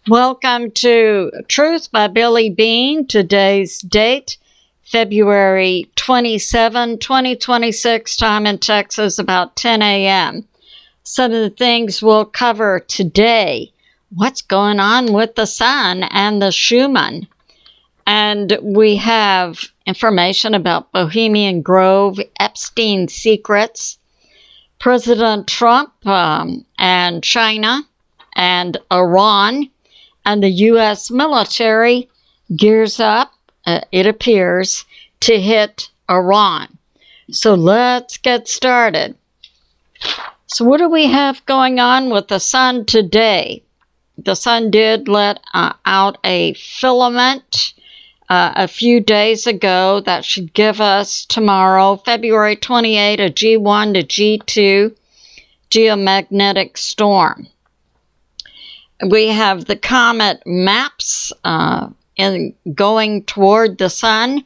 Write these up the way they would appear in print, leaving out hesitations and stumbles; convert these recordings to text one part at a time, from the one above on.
Welcome to Truth by Billie Beene. Today's date, February 27, 2026, time in Texas, about 10 a.m. Some of the things we'll cover today: what's going on with the sun and the Schumann. And we have information about Bohemian Grove, Epstein secrets, President Trump and China and Iran, and the U.S. military gears up, it appears, to hit Iran. So let's get started. So what do we have going on with the sun today? The sun did let out a filament a few days ago that should give us tomorrow, February 28, a G1 to G2 geomagnetic storm. We have the comet MAPS going toward the sun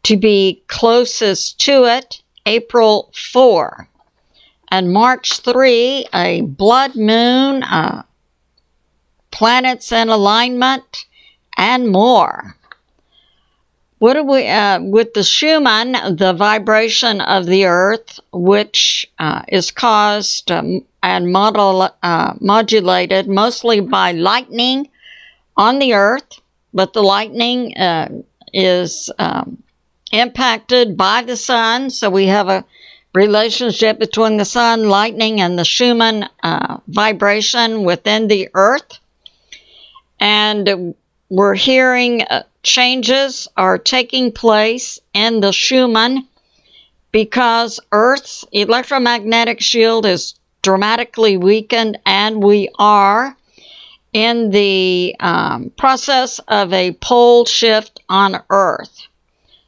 to be closest to it, April 4. And March 3, a blood moon, planets in alignment, and more. What do we, with the Schumann, the vibration of the Earth, which is caused and modulated mostly by lightning on the Earth, but the lightning is impacted by the sun, so we have a relationship between the sun, lightning, and the Schumann vibration within the Earth. And we're hearing changes are taking place in the Schumann because Earth's electromagnetic shield is dramatically weakened, and we are in the process of a pole shift on Earth.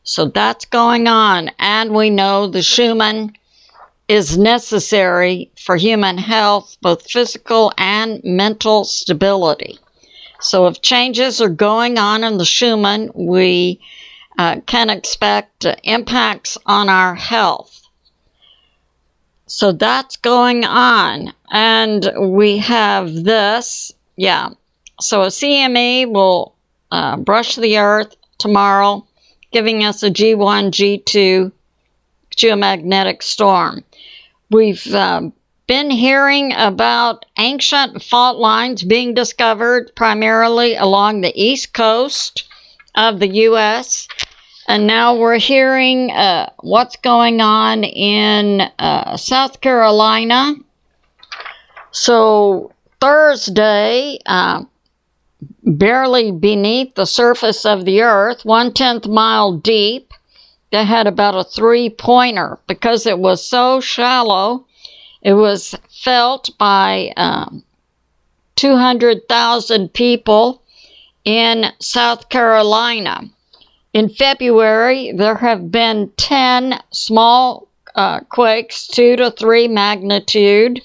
So that's going on, and we know the Schumann is necessary for human health, both physical and mental stability. So if changes are going on in the Schumann, we can expect impacts on our health. So that's going on. And we have this, So a CME will brush the Earth tomorrow, giving us a G1, G2 geomagnetic storm. We've been hearing about ancient fault lines being discovered primarily along the east coast of the U.S., and now we're hearing what's going on in South Carolina. So Thursday, barely beneath the surface of the Earth, 1/10 mile deep, they had about a 3-pointer because it was so shallow. It was felt by 200,000 people in South Carolina. In February, there have been 10 small quakes, 2 to 3 magnitude.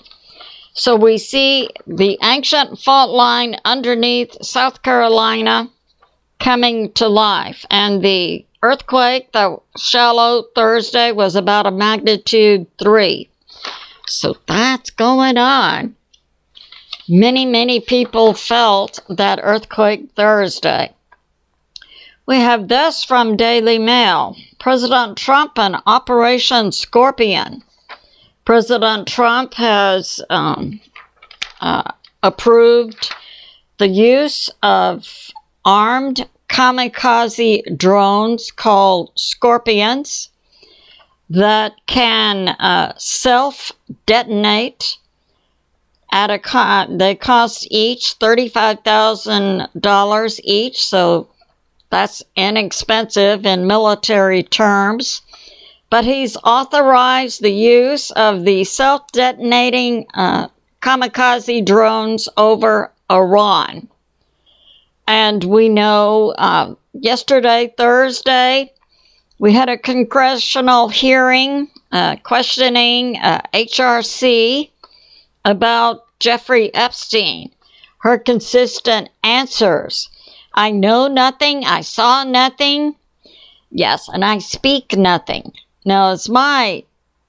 So we see the ancient fault line underneath South Carolina coming to life. And the earthquake, the shallow Thursday, was about a magnitude 3. So that's going on. Many people felt that earthquake Thursday. We have this from Daily Mail. President Trump and Operation Scorpion. President Trump has approved the use of armed kamikaze drones called Scorpions that can self-detonate at they cost each $35,000 each, so that's inexpensive in military terms. But he's authorized the use of the self-detonating kamikaze drones over Iran. And we know yesterday, Thursday, we had a congressional hearing questioning HRC about Jeffrey Epstein. Her consistent answers: I know nothing, I saw nothing, yes, and I speak nothing. Now, it's my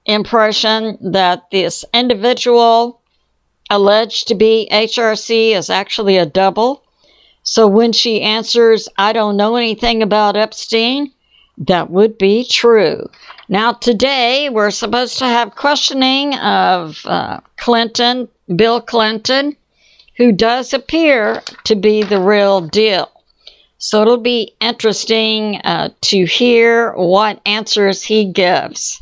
impression that this individual alleged to be HRC is actually a double. So when she answers, I don't know anything about Epstein, that would be true. Now today, we're supposed to have questioning of Clinton, Bill Clinton, who does appear to be the real deal. So it'll be interesting to hear what answers he gives.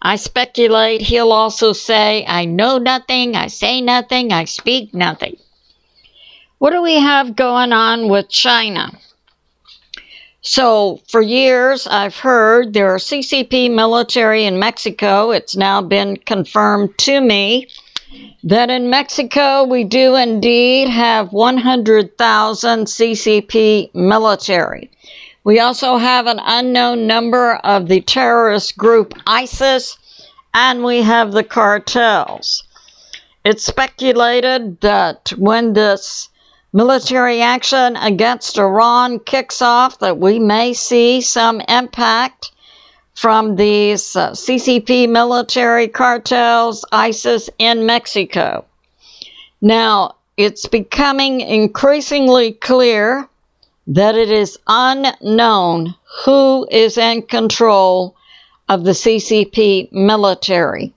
I speculate he'll also say, I know nothing, I say nothing, I speak nothing. What do we have going on with China? So for years I've heard there are CCP military in Mexico. It's now been confirmed to me that in Mexico we do indeed have 100,000 CCP military. We also have an unknown number of the terrorist group ISIS, and we have the cartels. It's speculated that when this military action against Iran kicks off, that we may see some impact from these CCP military cartels, ISIS in Mexico. Now, it's becoming increasingly clear that it is unknown who is in control of the CCP military.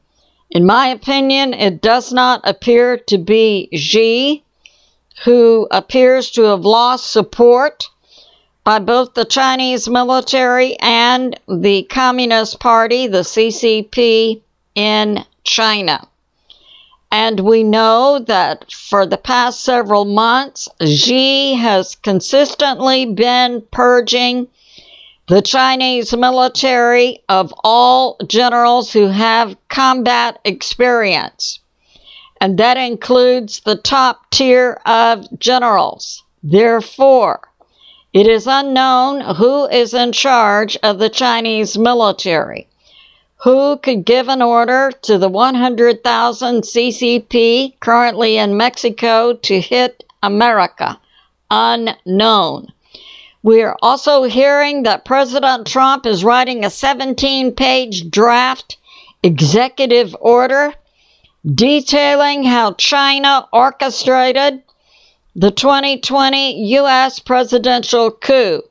In my opinion, it does not appear to be Xi, who appears to have lost support by both the Chinese military and the Communist Party, the CCP, in China. And we know that for the past several months, Xi has consistently been purging the Chinese military of all generals who have combat experience. And that includes the top tier of generals. Therefore, it is unknown who is in charge of the Chinese military. Who could give an order to the 100,000 CCP currently in Mexico to hit America? Unknown. We are also hearing that President Trump is writing a 17-page draft executive order detailing how China orchestrated the 2020 U.S. presidential coup.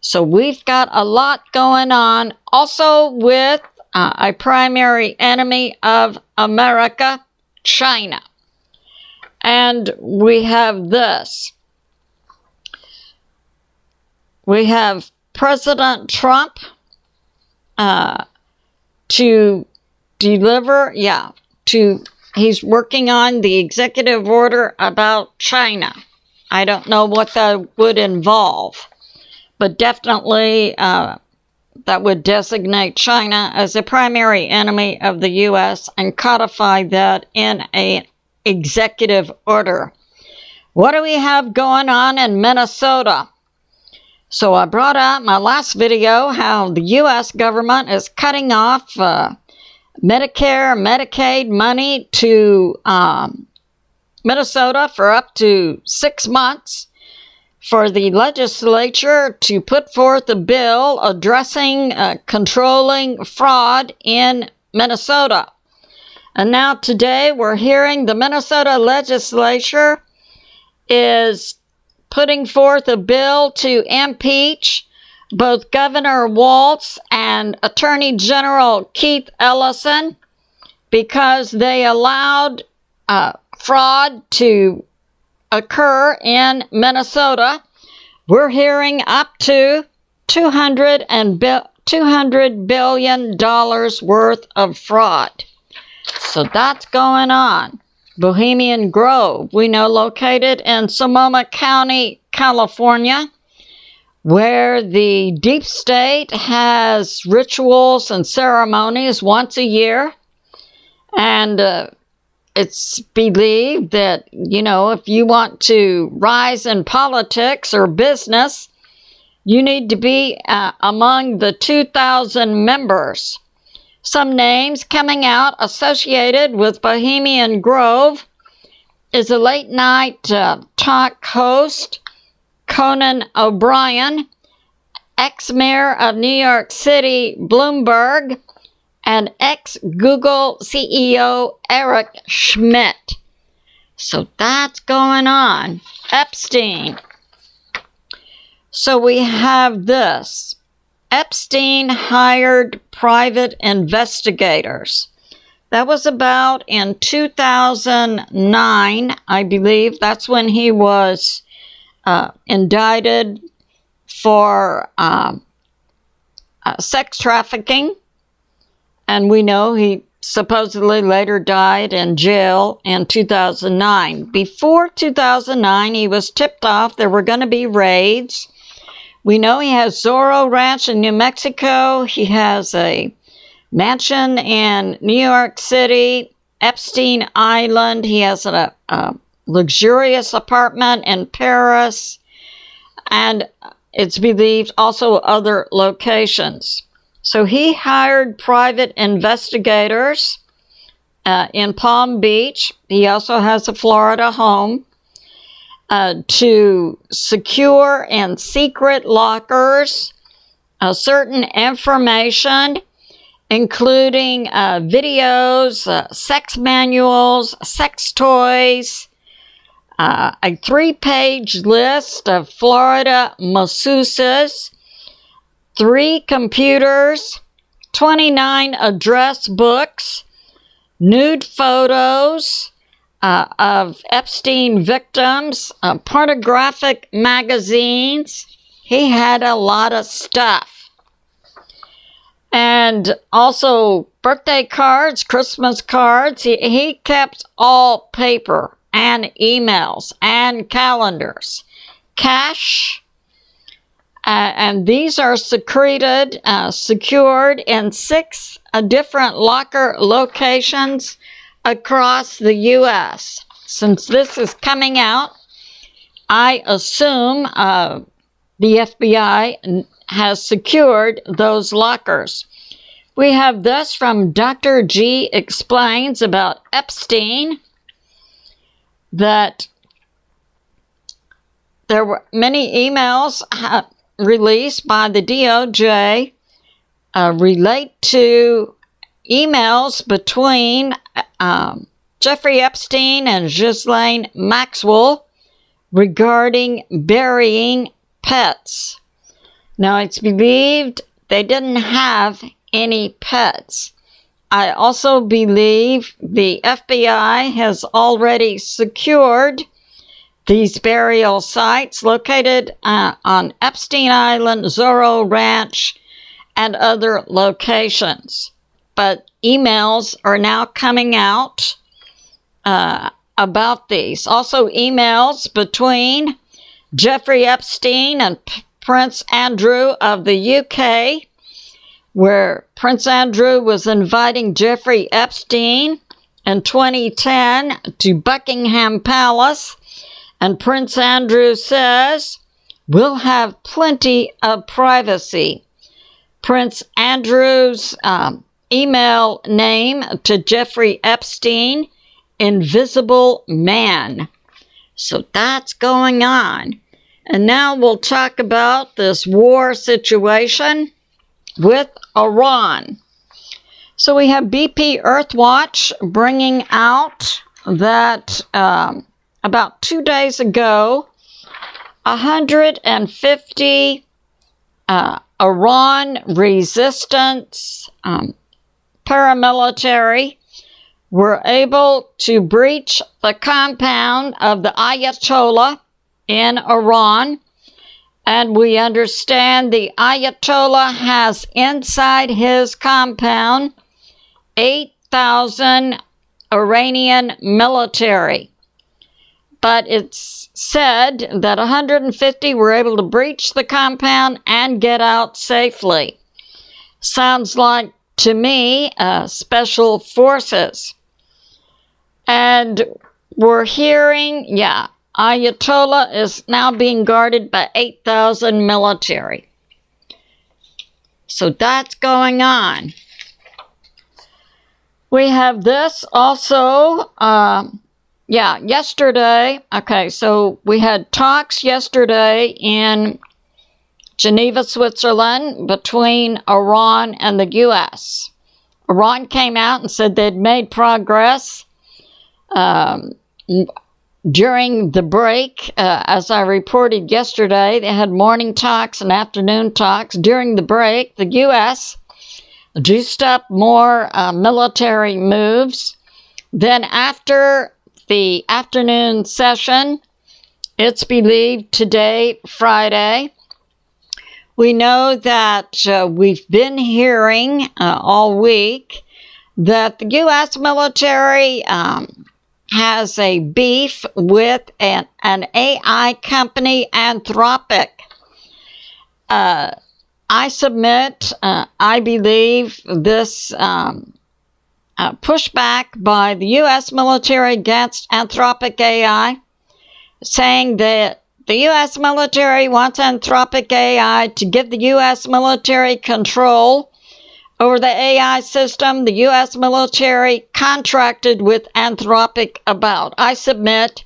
So we've got a lot going on, also with a primary enemy of America, China. And we have this. We have President Trump to deliver, he's working on the executive order about China. I don't know what that would involve, but definitely that would designate China as a primary enemy of the U.S. and codify that in an executive order. What do we have going on in Minnesota? So I brought up my last video how the U.S. government is cutting off Medicare, Medicaid money to Minnesota for up to 6 months for the legislature to put forth a bill addressing controlling fraud in Minnesota. And now today we're hearing the Minnesota legislature is putting forth a bill to impeach both Governor Walz and Attorney General Keith Ellison because they allowed fraud to occur in Minnesota. We're hearing up to $200 billion worth of fraud. So that's going on. Bohemian Grove, we know, located in Sonoma County, California, where the deep state has rituals and ceremonies once a year. And it's believed that, if you want to rise in politics or business, you need to be among the 2,000 members. Some names coming out associated with Bohemian Grove is a late-night talk host, Conan O'Brien, ex-mayor of New York City, Bloomberg, and ex-Google CEO Eric Schmidt. So that's going on. Epstein. So we have this. Epstein hired private investigators. That was about in 2009, I believe. That's when he was indicted for sex trafficking. And we know he supposedly later died in jail in 2009. Before 2009, he was tipped off there were going to be raids. We know he has ZWEO Ranch in New Mexico. He has a mansion in New York City, Epstein Island. He has a luxurious apartment in Paris. And it's believed also other locations. So he hired private investigators in Palm Beach. He also has a Florida home to secure in secret lockers certain information, including videos, sex manuals, sex toys, a 3-page list of Florida masseuses, 3 computers, 29 address books, nude photos of Epstein victims, pornographic magazines. He had a lot of stuff. And also birthday cards, Christmas cards. He kept all paper and emails and calendars. Cash. And these are secured in 6 different locker locations across the U.S. Since this is coming out, I assume the FBI has secured those lockers. We have this from Dr. G Explains about Epstein, that there were many emails released by the DOJ relate to emails between Jeffrey Epstein and Ghislaine Maxwell regarding burying pets. Now, it's believed they didn't have any pets. I also believe the FBI has already secured these burial sites located on Epstein Island, ZWEO Ranch, and other locations. But emails are now coming out about these. Also, emails between Jeffrey Epstein and Prince Andrew of the UK, where Prince Andrew was inviting Jeffrey Epstein in 2010 to Buckingham Palace. And Prince Andrew says, "We'll have plenty of privacy." Prince Andrew's email name to Jeffrey Epstein, Invisible Man. So that's going on. And now we'll talk about this war situation with Iran. So we have BPEARTHWATCH bringing out that about 2 days ago, 150 Iran resistance paramilitary were able to breach the compound of the Ayatollah in Iran. And we understand the Ayatollah has inside his compound 8,000 Iranian military. But it's said that 150 were able to breach the compound and get out safely. Sounds like, to me, special forces. And we're hearing, Ayatollah is now being guarded by 8,000 military. So that's going on. We have this also, yesterday. Okay, so we had talks yesterday in Geneva, Switzerland, between Iran and the U.S. Iran came out and said they'd made progress during the break, as I reported yesterday, they had morning talks and afternoon talks. During the break, the U.S. juiced up more military moves. Then after the afternoon session, it's believed today, Friday, we know that we've been hearing all week that the U.S. military has a beef with an AI company, Anthropic. I submit, I believe this pushback by the U.S. military against Anthropic AI, saying that the U.S. military wants Anthropic AI to give the U.S. military control over the AI system the U.S. military contracted with Anthropic about. I submit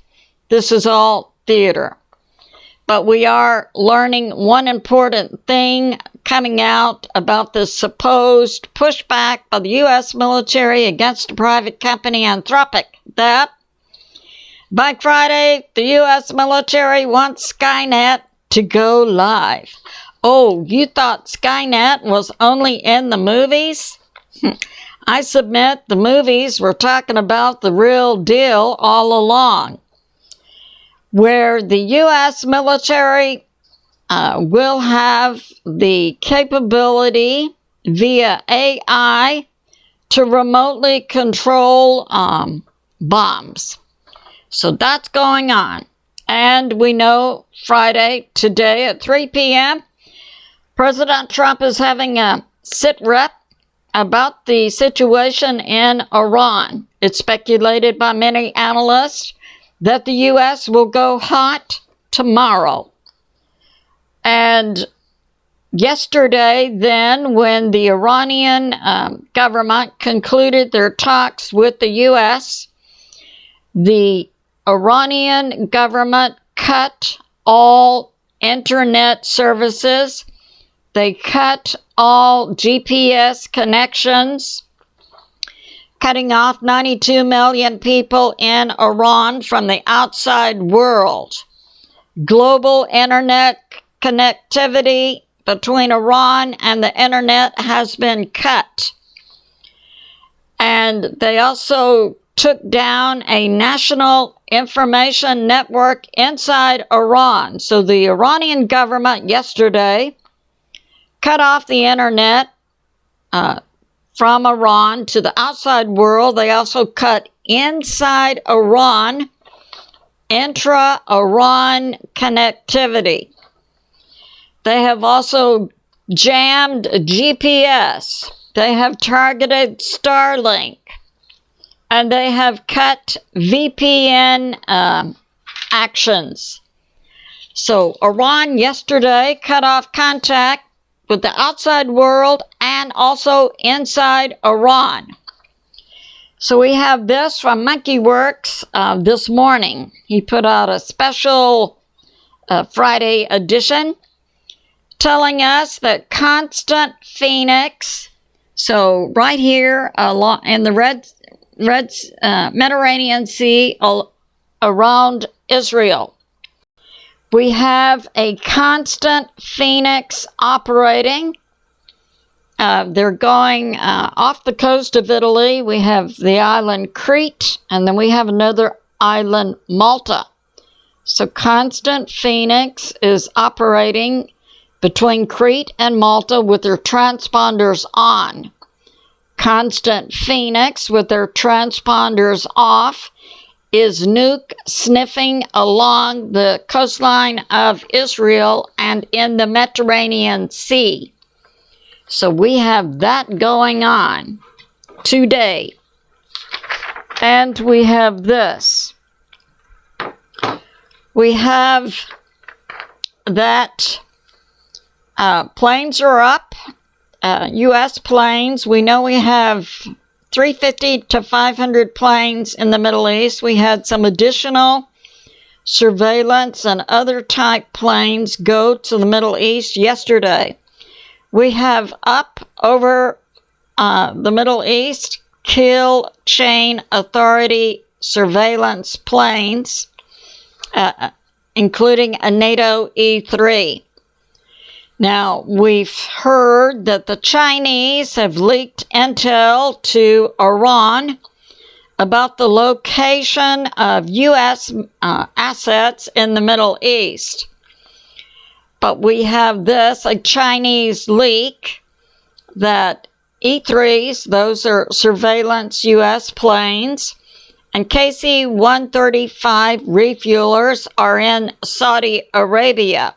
this is all theater. But we are learning one important thing coming out about the supposed pushback by the U.S. military against the private company Anthropic, that by Friday, the U.S. military wants Skynet to go live. Oh, you thought Skynet was only in the movies? I submit the movies were talking about the real deal all along, where the U.S. military will have the capability via AI to remotely control bombs. So that's going on. And we know Friday, today at 3 p.m., President Trump is having a sit-rep about the situation in Iran. It's speculated by many analysts that the U.S. will go hot tomorrow. And yesterday, then, when the Iranian government concluded their talks with the U.S., the Iranian government cut all internet services. They cut all GPS connections, cutting off 92 million people in Iran from the outside world. Global internet connectivity between Iran and the internet has been cut. And they also took down a national information network inside Iran. So the Iranian government yesterday cut off the internet from Iran to the outside world. They also cut inside Iran, intra-Iran connectivity. They have also jammed GPS. They have targeted Starlink. And they have cut VPN actions. So Iran yesterday cut off contact with the outside world and also inside Iran. So we have this from WERX this morning. He put out a special Friday edition telling us that constant Phoenix, so right here along in the red Mediterranean Sea around Israel, we have a constant Phoenix operating. They're going off the coast of Italy. We have the island Crete, and then we have another island, Malta. So constant Phoenix is operating between Crete and Malta with their transponders on. Constant Phoenix with their transponders off is nuke sniffing along the coastline of Israel and in the Mediterranean Sea. So we have that going on today. And we have this. We have that planes are up. U.S. planes. We know we have 350 to 500 planes in the Middle East. We had some additional surveillance and other type planes go to the Middle East yesterday. We have up over the Middle East kill chain authority surveillance planes. including a NATO E3. Now, we've heard that the Chinese have leaked intel to Iran about the location of U.S. assets in the Middle East. But we have this, a Chinese leak, that E3s, those are surveillance U.S. planes, and KC-135 refuelers are in Saudi Arabia.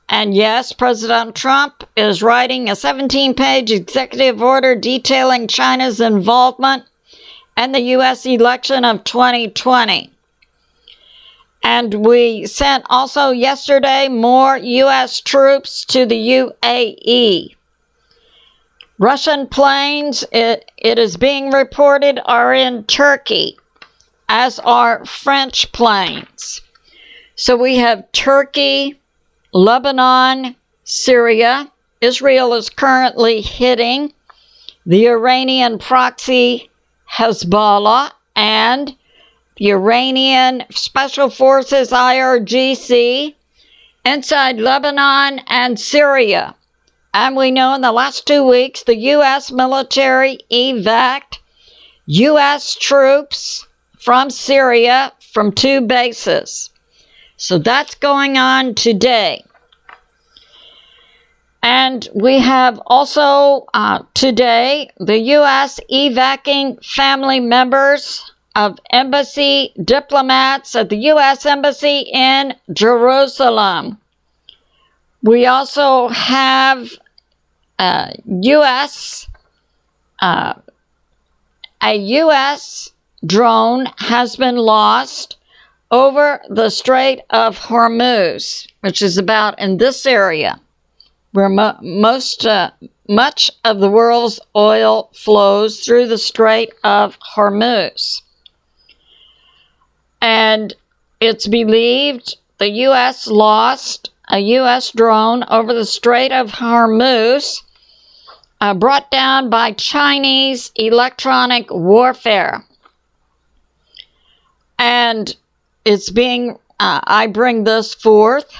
And yes, President Trump is writing a 17-page executive order detailing China's involvement in the U.S. election of 2020. And we sent also yesterday more U.S. troops to the UAE. Russian planes, it is being reported, are in Turkey, as are French planes. So we have Turkey, Lebanon, Syria. Israel is currently hitting the Iranian proxy Hezbollah and the Iranian Special Forces IRGC inside Lebanon and Syria. And we know in the last 2 weeks, the U.S. military evacuated U.S. troops from Syria from 2 bases. So that's going on today. And we have also today the U.S. evacuating family members of embassy diplomats at the U.S. Embassy in Jerusalem. We also have a U.S. drone has been lost over the Strait of Hormuz, which is about in this area where much of the world's oil flows through the Strait of Hormuz. And it's believed the U.S. lost a U.S. drone over the Strait of Hormuz, brought down by Chinese electronic warfare. And it's being, I bring this forth,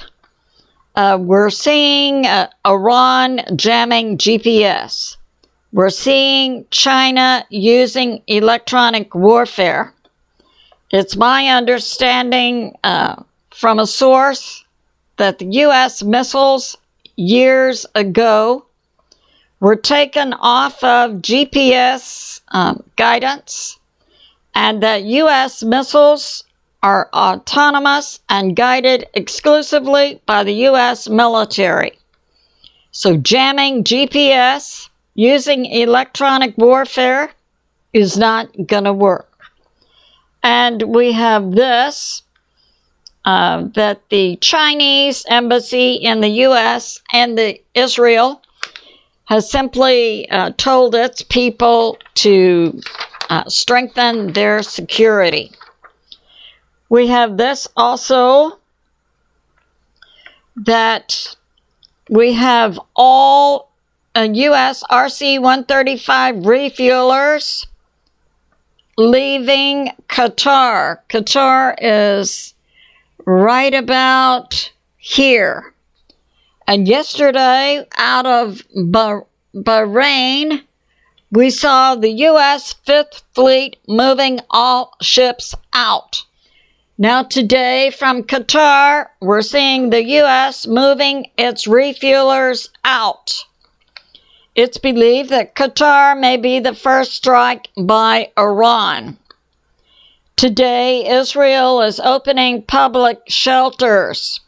we're seeing Iran jamming GPS. We're seeing China using electronic warfare. It's my understanding from a source that the U.S. missiles years ago were taken off of GPS guidance, and that U.S. missiles are autonomous and guided exclusively by the U.S. military. So jamming GPS using electronic warfare is not going to work. And we have this, that the Chinese embassy in the U.S. and Israel has simply told its people to strengthen their security. We have this also, that we have all U.S. RC-135 refuelers leaving Qatar. Qatar is right about here. And yesterday, out of Bahrain, we saw the U.S. Fifth Fleet moving all ships out. Now today, from Qatar, we're seeing the U.S. moving its refuelers out. It's believed that Qatar may be the first strike by Iran. Today, Israel is opening public shelters.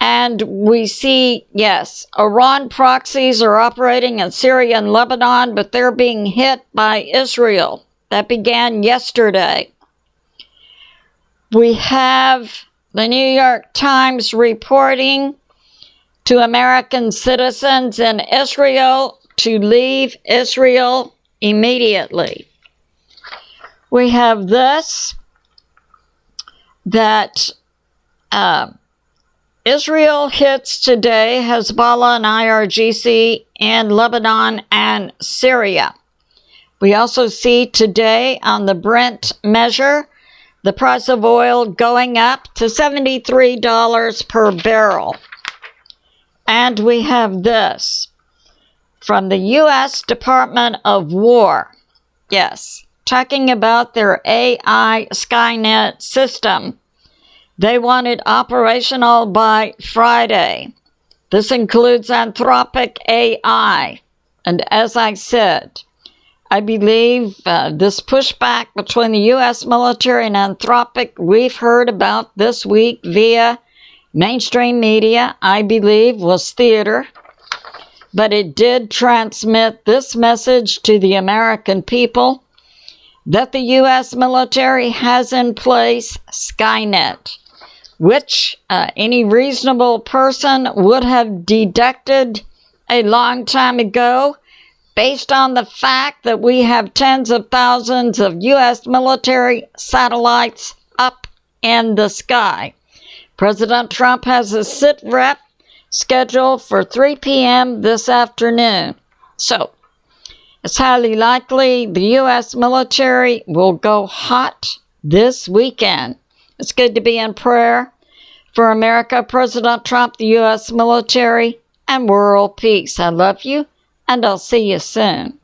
And we see, yes, Iran proxies are operating in Syria and Lebanon, but they're being hit by Israel. That began yesterday. We have the New York Times reporting to American citizens in Israel to leave Israel immediately. We have this, that Israel hits today Hezbollah and IRGC in Lebanon and Syria. We also see today on the Brent measure the price of oil going up to $73 per barrel. And we have this from the U.S. Department of War. Yes, talking about their AI Skynet system. They want it operational by Friday. This includes Anthropic AI. And as I said, I believe this pushback between the U.S. military and Anthropic, we've heard about this week via mainstream media, I believe, was theater. But it did transmit this message to the American people that the U.S. military has in place Skynet, which any reasonable person would have deducted a long time ago, based on the fact that we have tens of thousands of U.S. military satellites up in the sky. President Trump has a sit rep scheduled for 3 p.m. this afternoon. So, it's highly likely the U.S. military will go hot this weekend. It's good to be in prayer for America, President Trump, the U.S. military, and world peace. I love you, and I'll see you soon.